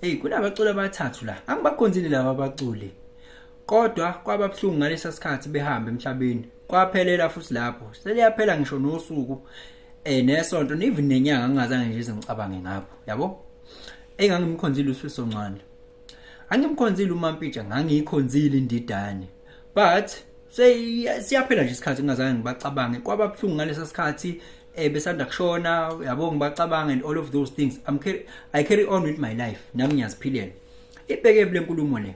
hey kunabaculi abathathu la angibakhonzile laba abaculi kodwa kwababhlungu ngalesa sikhathi behamba emhlabeni kwaphelela futhi lapho seliyaphela ngisho nosuku nesonto even nenyanga ngingazange nje ngicabange ngapho yabo engangimkhonzile uSifiso Ncwane angimkhonzile uMampintsha ngangiyikhonzile indidane but siyaphela nje isikhathi ngingazange ngibacabange kwababhlungu ngalesa sikhathi besanda kushona yabo ngibacabanga and all of those things I carry on with my life nami ngiyaziphilela ibheke bule nkulumo le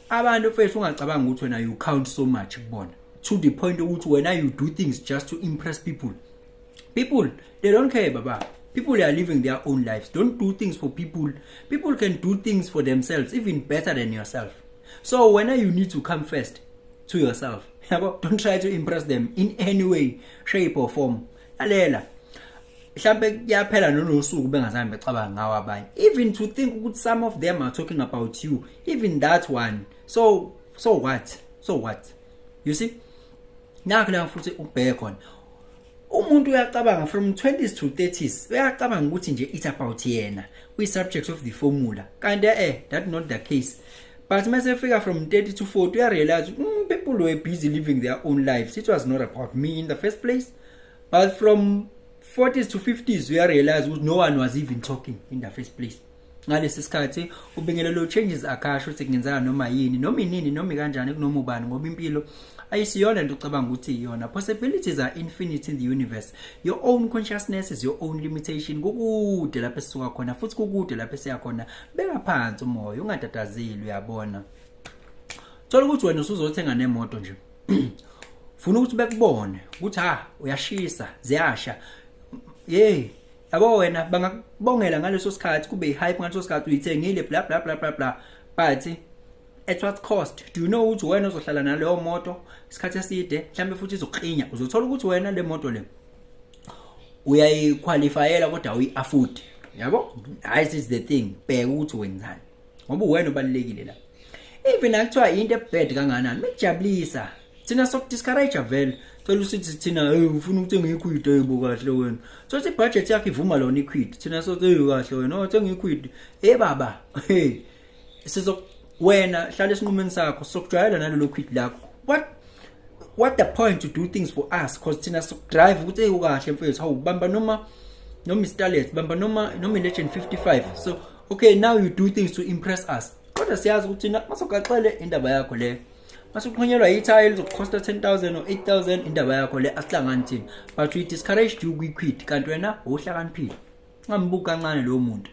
abantu mfethu ungacabanga ukuthi wena you count so much kubona to the point ukuthi wena you do things just to impress people they don't care baba people are living their own lives don't do things for people can do things for themselves even better than yourself so when you need to come first to yourself don't try to impress them in any way shape or form alela mhlambe kuyaphela nonosuku bengazange becabanga ngawo abanye even to think ukuthi some of them are talking about you even that one so what you see nakho futhi ubheke khona umuntu uyacabanga from 20s to 30s uyacabanga ukuthi nje it's about yena we subject of the formula kanti that not the case but mase fika from 30 to 40 you realize people were busy living their own lives it was not about me in the first place but from 40s to 50s we realize no one was even talking in the first place ngalesi sikhathi ubingelelo changes akasho ukuthi kungenzeka noma yini noma inini noma kanjani kunoma ubani ngoba impilo ayisiyona into ucabanga ukuthi iyona possibilities are infinite in the universe your own consciousness is your own limitation kukude lapho esisuka khona futhi kukude lapho esiya khona beka phansi umoya ungatatazeli uyabona thola ukuthi wena usuzothenga nemoto nje ufuna ukuthi bekubone ukuthi uyashisa ziyasha yabo wena bangakubongela ngaleso sikhathi kube hype ngaleso sikhathi uyithengile bla bla bla bla bla but at what cost do you know ukuthi wena uzohlala naleyo moto isikhathi eside mhlambe futhi izoqhinya uzothola ukuthi wena le moto le uyayiqualifyela kodwa uyi-afford yabo this is the thing bheka ukuthi wenzani ngoba wena ubalekile la even akuthiwa into ebad kanganani mekujabulisa thina sokudiscourage vele thola usithi thina ufuna ukuthenga iquid yebo kahle wena sothi budget yakhe ivuma lona iquid thina sothi kahle wena uthenga iquid baba wena hlala esinqumeni sakho sokujwayela nalelo quid lakho what the point to do things for us because thina sokudrive ukuthi kahle mfethu awubamba noma Starlet bamba noma Legend 55 so okay now you do things to impress us kodwa siyazi ukuthi thina masokuxele indaba yakho le masuqhonyelwa itile lizokucosta 10,000 or 8,000 indaba yakho le asihlangani thina but we discouraged you kwi-quid kanti wena uhlakaniphile ngambuka kancane lo muntu